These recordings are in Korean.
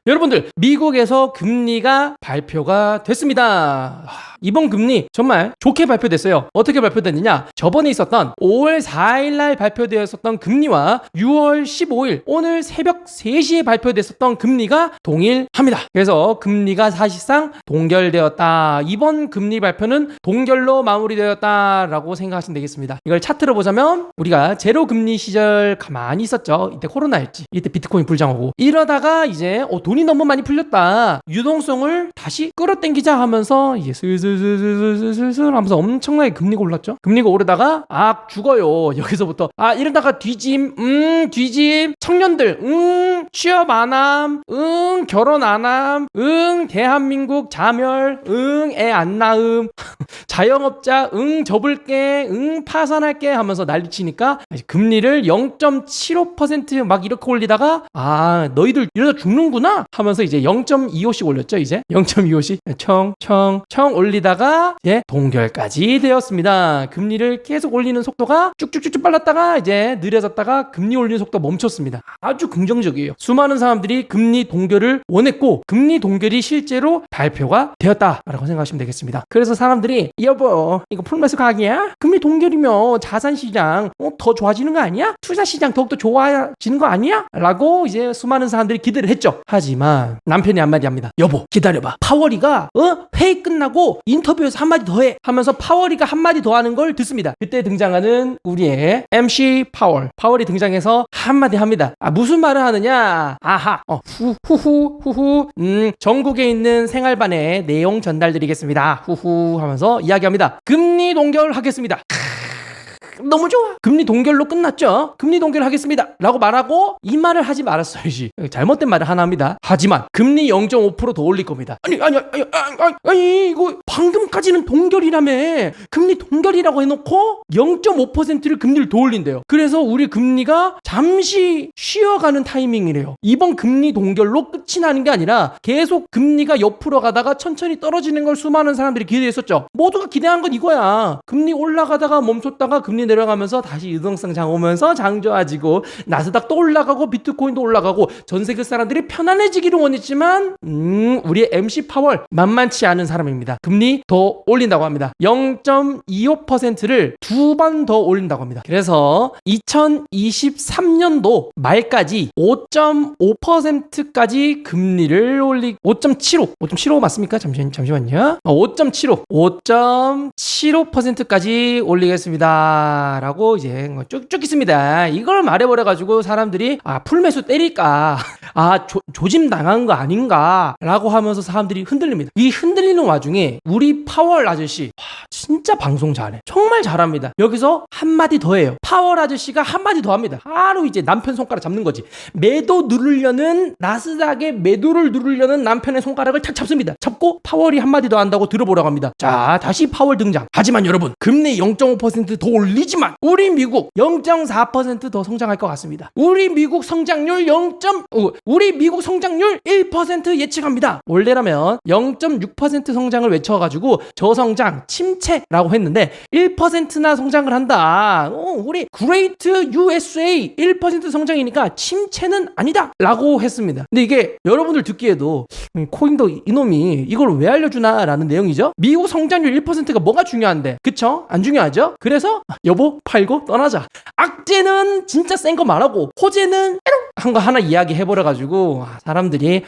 여러분들, 미국에서 금리가 발표가 됐습니다. 이번 금리 정말 좋게 발표됐어요. 어떻게 발표됐느냐? 저번에 있었던 5월 4일 날 발표되었었던 금리와 6월 15일 오늘 새벽 3시에 발표됐었던 금리가 동일합니다. 그래서 금리가 사실상 동결되었다. 이번 금리 발표는 동결로 마무리되었다라고 생각하시면 되겠습니다. 이걸 차트로 보자면 우리가 제로 금리 시절 가만히 있었죠. 이때 코로나였지. 이때 비트코인 불장하고 이러다가 이제 돈이 너무 많이 풀렸다. 유동성을 다시 끌어당기자 하면서 이제 슬슬 하면서 엄청나게 금리가 올랐죠. 금리가 오르다가 죽어요. 여기서부터 이러다가 뒤짐 청년들 취업 안함 결혼 안함 대한민국 자멸 애 안 낳음 자영업자 접을게 파산할게 하면서 난리치니까 금리를 0.75% 막 이렇게 올리다가 너희들 이러다 죽는구나 하면서 이제 0.25씩 올렸죠. 이제 0.25씩 청 올리다가 이제 동결까지 되었습니다. 금리를 계속 올리는 속도가 쭉쭉쭉 빨랐다가 이제 느려졌다가 금리 올리는 속도가 멈췄습니다. 아주 긍정적이에요. 수많은 사람들이 금리 동결을 원했고 금리 동결이 실제로 발표가 되었다라고 생각하시면 되겠습니다. 그래서 사람들이 여보 이거 풀매수 각이야? 금리 동결이면 자산시장 더 좋아지는 거 아니야? 투자시장 더욱더 좋아지는 거 아니야? 라고 이제 수많은 사람들이 기대를 했죠. 하지만 남편이 한마디 합니다. 여보 기다려봐. 파월이가 회의 끝나고 인터뷰에서 한마디 더 해 하면서 파월이가 한마디 더 하는 걸 듣습니다. 그때 등장하는 우리의 MC 파월이 등장해서 한마디 합니다. 무슨 말을 하느냐? 후후 전국에 있는 생활반에 내용 전달드리겠습니다. 후후 하면서 이야기합니다. 금리 동결하겠습니다. 너무 좋아. 금리 동결로 끝났죠. 금리 동결하겠습니다 라고 말하고 이 말을 하지 말았어야지. 잘못된 말을 하나 합니다. 하지만 금리 0.5% 더 올릴 겁니다. 아니 이거 방금까지는 동결이라며. 금리 동결이라고 해놓고 0.5%를 금리를 더 올린대요. 그래서 우리 금리가 잠시 쉬어가는 타이밍이래요. 이번 금리 동결로 끝이 나는 게 아니라 계속 금리가 옆으로 가다가 천천히 떨어지는 걸 수많은 사람들이 기대했었죠. 모두가 기대한 건 이거야. 금리 올라가다가 멈췄다가 금리 내려가면서 다시 유동성 장 오면서 장 좋아지고 나스닥도 올라가고 비트코인도 올라가고 전 세계 사람들이 편안해지기를 원했지만 우리의 MC 파월 만만치 않은 사람입니다. 금리 더 올린다고 합니다. 0.25%를 두 번 더 올린다고 합니다. 그래서 2023년도 말까지 5.5%까지 금리를 5.75 맞습니까? 잠시만요. 5.75%까지 올리겠습니다. 라고 이제 쭉쭉 있습니다. 이걸 말해버려가지고 사람들이 풀매수 때릴까 조짐 당한 거 아닌가 라고 하면서 사람들이 흔들립니다. 이 흔들리는 와중에 우리 파월 아저씨 진짜 방송 잘해. 정말 잘합니다. 여기서 한마디 더 해요. 파월 아저씨가 한마디 더 합니다. 바로 이제 남편 손가락 잡는 거지. 매도 누르려는 나스닥에 매도를 누르려는 남편의 손가락을 탁 잡습니다. 잡고 파월이 한마디 더 한다고 들어보라고 합니다. 자 다시 파월 등장. 하지만 여러분 금리 0.5% 더 올리지만 우리 미국 0.4% 더 성장할 것 같습니다. 우리 미국 성장률 1% 예측합니다. 원래라면 0.6% 성장을 외쳐가지고 저성장 침체라고 했는데 1%나 성장을 한다. 우리 Great USA 1% 성장이니까 침체는 아니다 라고 했습니다. 근데 이게 여러분들 듣기에도 코인도 이놈이 이걸 왜 알려주나 라는 내용이죠. 미국 성장률 1%가 뭐가 중요한데 그쵸? 안 중요하죠? 그래서 여보 팔고 떠나자. 악재는 진짜 센 거 말하고 호재는 한 거 하나 이야기 해버려가지고 사람들이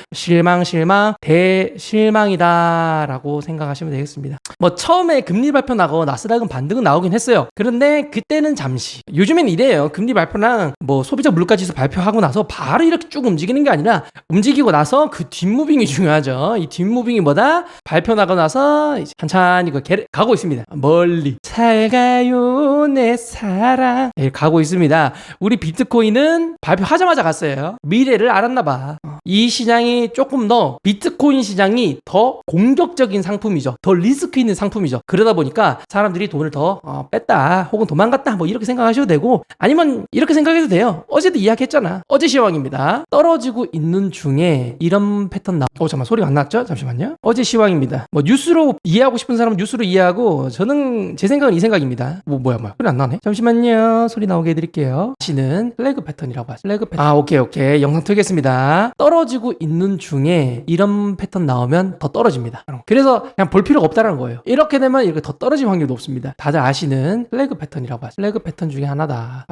대실망이다 라고 생각하시면 되겠습니다. 처음에 금리 발표 나고 나스닥은 반등은 나오긴 했어요. 그런데 그때는 잠시. 요즘엔 이래요. 금리 발표랑 소비자 물가지수 발표하고 나서 바로 이렇게 쭉 움직이는 게 아니라 움직이고 나서 그 뒷무빙이 중요하죠. 이 뒷무빙이 뭐다? 발표 나고 나서 이제 천천히 가고 있습니다. 멀리 잘 가요 내 사랑 가고 있습니다. 우리 비트코인은 발표하자마자 갔어요. 미래를 알았나봐. 이 시장이 조금 더 비트코인 시장이 더 공격적인 상품이죠. 더 리스크 있는 상품이죠. 그러다 보니까 사람들이 돈을 더 뺐다 혹은 도망갔다 이렇게 생각하셔도 되고 아니면 이렇게 생각해도 돼요. 어제도 이야기했잖아. 어제 시황입니다. 떨어지고 있는 중에 이런 패턴 잠깐만 소리가 안 났죠? 잠시만요. 어제 시황입니다. 뉴스로 이해하고 싶은 사람은 뉴스로 이해하고 저는 제 생각은 이 생각입니다. 뭐야 소리 안 나네. 잠시만요. 소리 나오게 해드릴게요. 다시는 플래그 패턴이라고 하죠. 플래그 패턴. 오케이. 영상 틀겠습니다. 떨어지고 있는 중에 이런 패턴 나오면 더 떨어집니다. 그래서 그냥 볼 필요가 없다는 거예요. 이렇게 되면 이렇게 더 떨어질 확률이 높습니다. 다들 아시는 플래그 패턴이라고 하죠. 플래그 패턴 중에 하나다.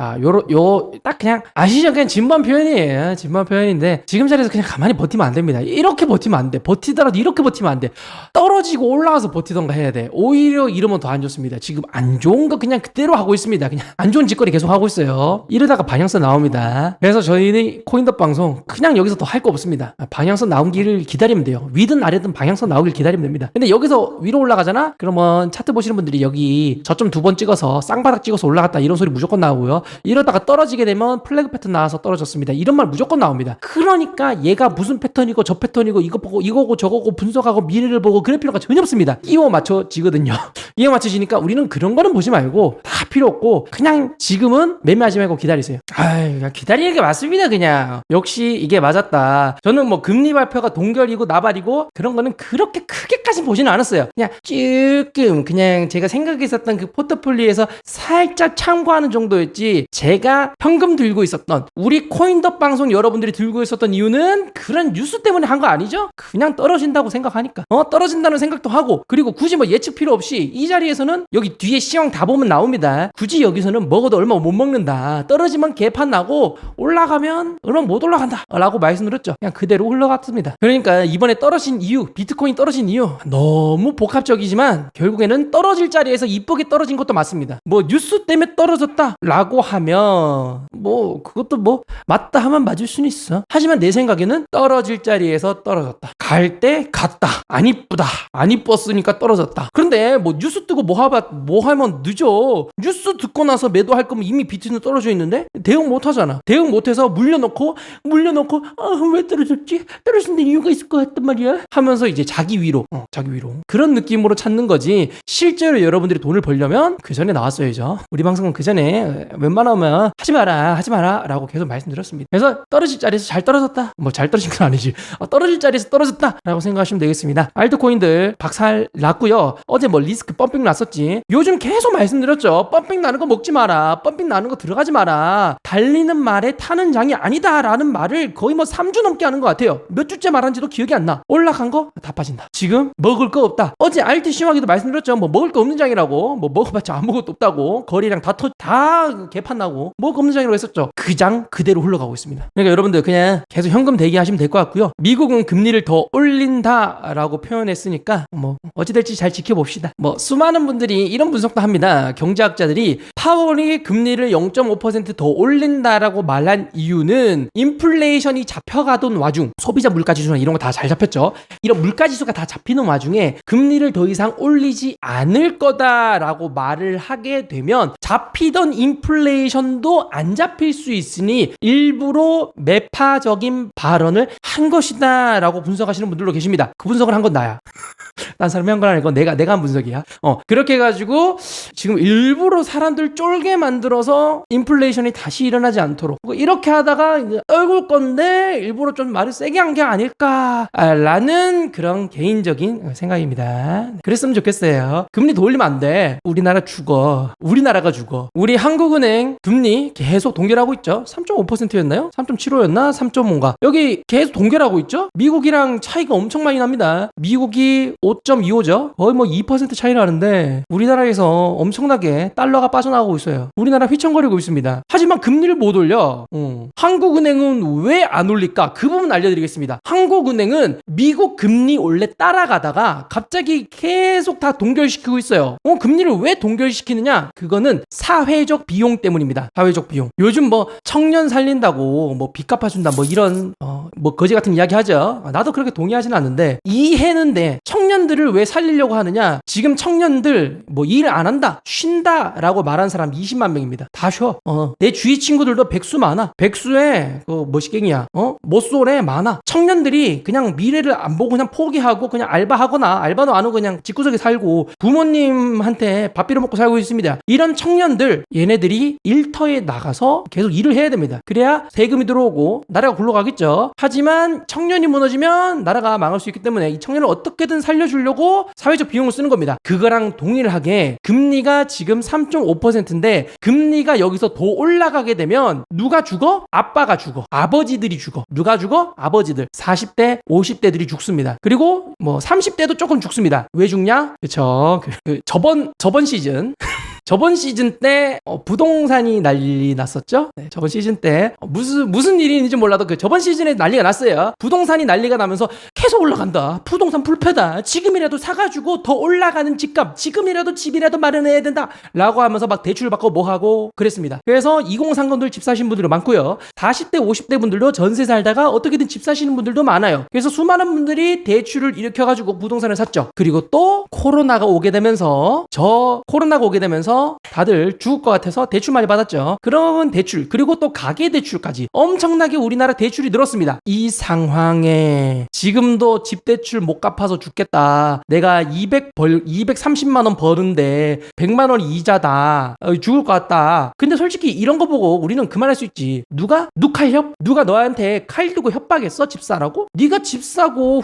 딱 그냥 아시죠? 그냥 진부한 표현이에요. 진부한 표현인데 지금 자리에서 그냥 가만히 버티면 안 됩니다. 이렇게 버티면 안 돼. 버티더라도 이렇게 버티면 안 돼. 떨어지고 올라가서 버티던가 해야 돼. 오히려 이러면 더 안 좋습니다. 지금 안 좋은 거 그냥 그대로 하고 있습니다. 그냥 안 좋은 짓거리 계속 하고 있어요. 이러다가 방향성 나옵니다. 그래서 저희는 코인덕 방송 그냥 여기서 더 할 거 없습니다. 방향성 나오기를 기다리면 돼요. 위든 아래든 방향성 나오길 기다리면 됩니다. 근데 여기서 위로 올라가잖아? 그러면 차트 보시는 분들이 여기 저점 2번 찍어서 쌍바닥 찍어서 올라갔다 이런 소리 무조건 나오고요. 이러다가 떨어지게 되면 플래그 패턴 나와서 떨어졌습니다. 이런 말 무조건 나옵니다. 그러니까 얘가 무슨 패턴이고 저 패턴이고 이거 보고 이거고 저거고 분석하고 미래를 보고 그럴 필요가 전혀 없습니다. 이어 맞춰지거든요. 이어 맞춰지니까 우리는 그런 거는 보지 말고 다 필요 없고 그냥 지금은 매매하지 말고 기다리세요. 그냥 기다리는 게 맞습니다. 그냥 역시 이게 맞았다. 저는 뭐 금리 발표가 동결이고 나발이고 그런 거는 그렇게 크게까지 보지는 않았어요. 그냥 조금 그냥 제가 생각했었던 그 포트폴리오에서 살짝 참고하는 정도였지 제가 현금 들고 있었던 우리 코인덕 방송 여러분들이 들고 있었던 이유는 그런 뉴스 때문에 한 거 아니죠? 그냥 떨어진다고 생각하니까 떨어진다는 생각도 하고 그리고 굳이 뭐 예측 필요 없이 이 자리에서는 여기 뒤에 시황 다 보면 나옵니다. 굳이 여기서는 먹어도 얼마 못 먹는다. 떨어지면 개판 나고 올라가면 얼마 못 올라간다 라고 말씀드렸죠. 그냥 그대로 흘러갔습니다. 그러니까 이번에 떨어진 이유 비트코인 떨어진 이유 너무 복합적이지만 결국에는 떨어질 자리에서 이쁘게 떨어진 것도 맞습니다. 뭐 뉴스 때문에 떨어졌다 라고 하면 뭐 그것도 뭐 맞다 하면 맞을 수는 있어. 하지만 내 생각에는 떨어질 자리에서 떨어졌다. 갈 때 갔다. 안 이쁘다. 안 이뻤으니까 떨어졌다. 그런데 뭐 뉴스 뜨고 뭐 하면 늦어. 뉴스 듣고 나서 매도할 거면 이미 비트는 떨어져 있는데 대응 못 하잖아. 대응 못해서 물려놓고 왜 떨어졌지? 떨어진 데 이유가 있을 것 같단 말이야 하면서 이제 자기 위로 그런 느낌으로 찾는 거지. 실제로 여러분들이 돈을 벌려면 그 전에 나왔어야죠. 우리 방송은 그 전에 웬만하면 하지 마라 라고 계속 말씀드렸습니다. 그래서 떨어질 자리에서 잘 떨어졌다. 뭐 잘 떨어진 건 아니지. 떨어질 자리에서 떨어졌다 라고 생각하시면 되겠습니다. 알트코인들 박살 났고요. 어제 뭐 리스크 펌핑 났었지. 요즘 계속 말씀드렸죠. 펌핑 나는 거 먹지 마라. 펌핑 나는 거 들어가지 마라. 달리는 말에 타는 장이 아니다 라는 말을 거의 뭐 3주 넘게 하는 것 같아요. 몇 주째 말한지도 기억이 안 나. 올라간 거 다 빠진다. 지금 먹을 거 없다. 어제 알트 시황에도 말씀드렸죠. 뭐 먹을 거 없는 장이라고. 뭐 먹어봤자 아무것도 없다고. 거리랑 다 개판 나고 먹을 거 없는 장이라고 했었죠. 그 장 그대로 흘러가고 있습니다. 그러니까 여러분들 그냥 계속 현금 대기하시면 될 것 같고요. 미국은 금리를 더 올린다라고 표현했으니까 뭐 어찌 될지 잘 지켜봅시다. 뭐 수많은 분들이 이런 분석도 합니다. 경제학자들이 파월이 금리를 0.5% 더 올린다라고 말한 이유는 인플레이션이 잡혀가던 와중 소비자 물가지수나 이런 거 다 잘 잡혔죠. 이런 물가지수가 다 잡히는 와중에 금리를 더 이상 올리지 않을 거다라고 말을 하게 되면 잡히던 인플레이션도 안 잡힐 수 있으니 일부러 매파적인 발언을 한 것이다 라고 분석하시는 분들도 계십니다. 그 분석을 한 건 나야. 딴 사람이 한 건 아니고 내가 한 분석이야. 그렇게 해가지고 지금 일부러 사람들 쫄게 만들어서 인플레이션이 다시 일어나지 않도록 이렇게 하다가 이제 떨굴 건데 일부러 좀 말을 세게 한 게 아닐까라는 그런 개인적인 생각입니다. 그랬으면 좋겠어요. 금리 더 올리면 안 돼. 우리나라가 죽어. 우리 한국은행 금리 계속 동결하고 있죠. 3.5%였나요? 3.75였나? 3.5인가? 여기 계속 동결하고 있죠. 미국이랑 차이가 엄청 많이 납니다. 미국이 5.25죠. 거의 뭐 2% 차이 나는데 우리나라에서 엄청나게 달러가 빠져나가고 있어요. 우리나라 휘청거리고 있습니다. 하지만 금리를 못 올려. 한국은행은 왜 안 올릴까? 그 부분 알려드리겠습니다. 한국은행은 미국 금리 원래 따라가다가 갑자기 계속 다 동결시키고 있어요. 금리를 왜 동결시키느냐? 그거는 사회적 비용 때문입니다. 사회적 비용. 요즘 뭐 청년 살린다고 뭐 빚 갚아준다 뭐 이런 뭐 거지 같은 이야기 하죠. 나도 그렇게 동의하지는 않는데 이해는 돼. 청년들을 왜 살리려고 하느냐? 지금 청년들 뭐 일 안 한다, 쉰다 라고 말한 사람 20만 명입니다. 다 쉬어. 내 주위 친구들도 백수 많아. 백수에 머시갱이야. 못쏠에 많아. 청년들이 그냥 미래를 안 보고 그냥 포기하고 그냥 알바하거나 알바도 안 하고 그냥 집구석에 살고 부모님한테 밥 빌어 먹고 살고 있습니다. 이런 청년들 얘네들이 일터에 나가서 계속 일을 해야 됩니다. 그래야 세금이 들어오고 나라가 굴러가겠죠. 하지만 청년이 무너지면 나라가 망할 수 있기 때문에 이 청년을 어떻게든 시즌 살려주려고 사회적 비용을 쓰는 겁니다. 그거랑 동일하게 금리가 지금 3.5%인데 금리가 여기서 더 올라가게 되면 누가 죽어? 아빠가 죽어. 아버지들이 죽어. 누가 죽어? 아버지들. 40대, 50대들이 죽습니다. 그리고 뭐 30대도 조금 죽습니다. 왜 죽냐? 그쵸. 저번 시즌 저번 시즌 때 부동산이 난리 났었죠. 네, 저번 시즌 때 무슨 일이 있는지 몰라도 저번 시즌에 난리가 났어요. 부동산이 난리가 나면서 계속 올라간다. 부동산 불패다. 지금이라도 사가지고 더 올라가는 집값. 지금이라도 집이라도 마련해야 된다. 라고 하면서 막 대출 받고 뭐하고 그랬습니다. 그래서 2030들 집 사신 분들이 많고요. 40대 50대 분들도 전세 살다가 어떻게든 집 사시는 분들도 많아요. 그래서 수많은 분들이 대출을 일으켜가지고 부동산을 샀죠. 그리고 또 코로나가 오게 되면서 다들 죽을 것 같아서 대출 많이 받았죠. 그런 대출 그리고 또 가계 대출까지 엄청나게 우리나라 대출이 늘었습니다. 이 상황에 지금도 집 대출 못 갚아서 죽겠다. 내가 230만 원 버는데 100만 원 이자다. 죽을 것 같다. 근데 솔직히 이런 거 보고 우리는 그만할 수 있지. 누가 너한테 칼 들고 협박했어? 집 사라고? 네가 집 사고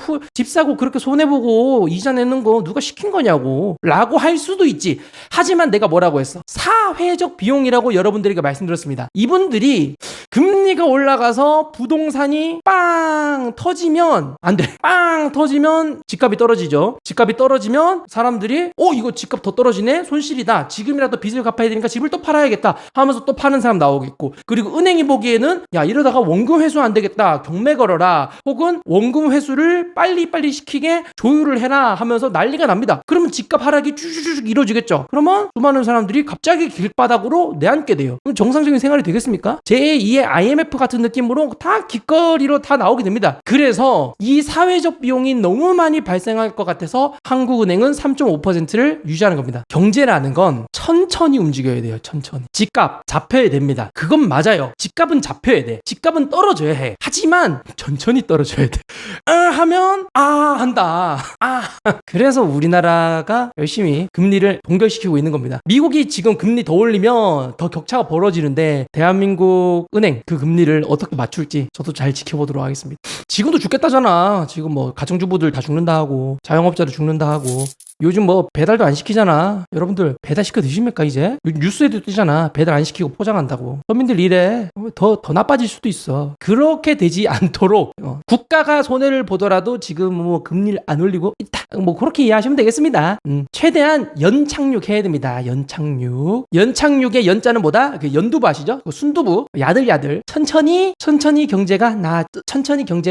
그렇게 손해보고 이자 내는 거 누가 시킨 거냐고 라고 할 수도 있지. 하지만 내가 뭐라고 했어? 사회적 비용이라고 여러분들에게 말씀드렸습니다. 이분들이 금리가 올라가서 부동산이 빵 터지면 안 돼. 빵 터지면 집값이 떨어지죠. 집값이 떨어지면 사람들이 이거 집값 더 떨어지네? 손실이다. 지금이라도 빚을 갚아야 되니까 집을 또 팔아야겠다 하면서 또 파는 사람 나오겠고, 그리고 은행이 보기에는 야 이러다가 원금 회수 안 되겠다. 경매 걸어라. 혹은 원금 회수를 빨리 시키게 조율을 해라 하면서 난리가 납니다. 그러면 집값 하락이 쭈쭈쭈 이루어지겠죠. 그러면 수많은 사람들이 갑자기 길바닥으로 내앉게 돼요. 그럼 정상적인 생활이 되겠습니까? 제2의 IMF 같은 느낌으로 다 길거리로 다 나오게 됩니다. 그래서 이 사회적 비용이 너무 많이 발생할 것 같아서 한국은행은 3.5%를 유지하는 겁니다. 경제라는 건 천천히 움직여야 돼요. 천천히. 집값 잡혀야 됩니다. 그건 맞아요. 집값은 잡혀야 돼. 집값은 떨어져야 해. 하지만 천천히 떨어져야 돼. 하면 한다. 그래서 우리나라가 열심히 금리를 동결시키고 있는 겁니다. 미국이 지금 금리 더 올리면 더 격차가 벌어지는데 대한민국 은행 그 금리를 어떻게 맞출지 저도 잘 지켜보도록 하겠습니다. 지금도 죽겠다잖아. 지금 뭐 가정주부들 다 죽는다 하고 자영업자도 죽는다 하고 요즘 뭐 배달도 안 시키잖아. 여러분들 배달 시켜 드십니까 이제? 뉴스에도 뜨잖아. 배달 안 시키고 포장한다고. 서민들 이래. 더 나빠질 수도 있어. 그렇게 되지 않도록 국가가 손해를 보더라도 지금 뭐 금리를 안 올리고 있다. 뭐 그렇게 이해하시면 되겠습니다. 최대한 연착륙 해야 됩니다. 연착륙의 연자는 뭐다? 그 연두부 아시죠? 그 순두부. 야들야들. 천천히 경제가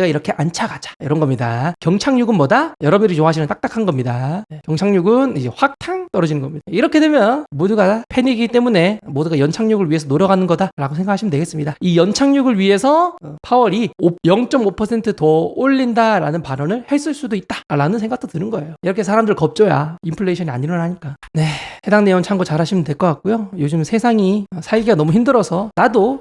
이렇게 안 차가자. 이런 겁니다. 경착륙은 뭐다? 여러분들이 좋아하시는 딱딱한 겁니다. 경착륙은 이제 확탕 떨어지는 겁니다. 이렇게 되면 모두가 패닉이기 때문에 모두가 연착륙을 위해서 노력하는 거다라고 생각하시면 되겠습니다. 이 연착륙을 위해서 파월이 0.5% 더 올린다라는 발언을 했을 수도 있다라는 생각도 드는 거예요. 이렇게 사람들 겁줘야 인플레이션이 안 일어나니까. 네, 해당 내용 참고 잘 하시면 될 것 같고요. 요즘 세상이 살기가 너무 힘들어서 나도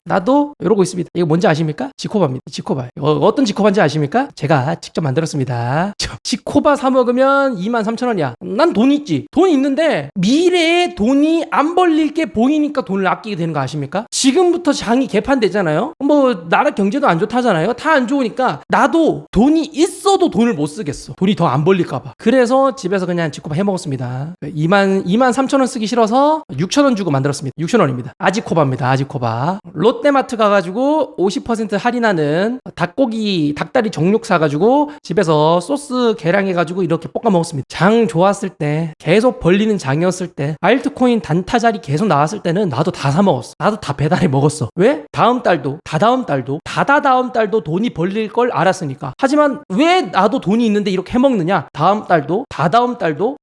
이러고 있습니다. 이거 뭔지 아십니까? 지코바입니다. 지코바. 어떤 지코바인지 아십니까? 제가 직접 만들었습니다. 지코바 사 먹으면 23,000원이야. 난 돈 있지. 돈 있는데 미래에 돈이 안 벌릴 게 보이니까 돈을 아끼게 되는 거 아십니까? 지금부터 장이 개판되잖아요. 뭐 나라 경제도 안 좋다잖아요. 다 안 좋으니까 나도 돈이 있어도 돈을 못 쓰겠어. 돈이 더 안 벌릴까 봐. 그래서 집에서 그냥 지코바 해 먹었습니다. 23,000원 쓰기 싫어서 6,000원 주고 만들었습니다. 6,000원입니다. 아지코바입니다. 아지코바. 롯데마트 가가지고 50% 할인하는 닭다리 정육 사가지고 집에서 소스 계량해가지고 이렇게 볶아 먹었습니다. 장 좋았을 때, 계속 벌리는 장이었을 때, 알트코인 단타 자리 계속 나왔을 때는 나도 다 사 먹었어. 나도 다 배달해 먹었어. 왜? 다음 달도 다다음 달도 돈이 벌릴 걸 알았으니까. 하지만 왜 나도 돈이 있는데 이렇게 해 먹느냐? 다음 달도 다다음 달도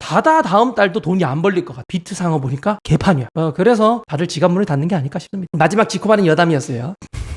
돈이 안 벌릴 것 같아. 비트 상어 보니까 개판이야. 그래서 다들 지갑문을 닫는 게 아닐까 싶습니다. 마지막 지코바는 여담이었어요.